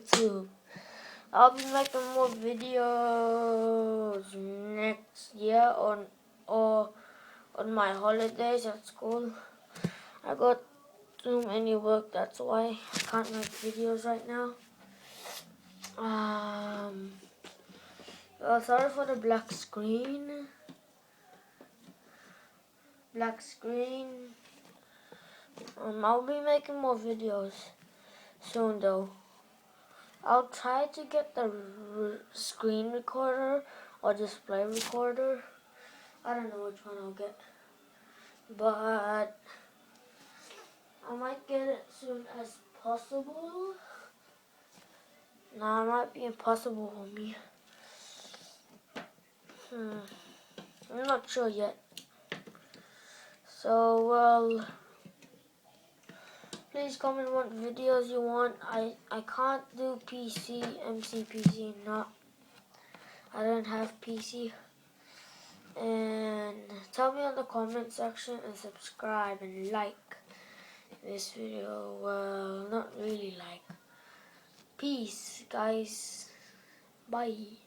YouTube. I'll be making more videos next year or on my holidays at school. I got too many work, that's why I can't make videos right now. Sorry for the black screen. I'll be making more videos soon though. I'll try to get the screen recorder or display recorder. I don't know which one I'll get, but I might get it soon as possible. Nah, it might be impossible for me. I'm not sure yet. So, well, please comment what videos you want. I can't do PC, MCPC, I don't have PC. And tell me in the comment section and subscribe and like this video. Well, not really like. Peace, guys. Bye.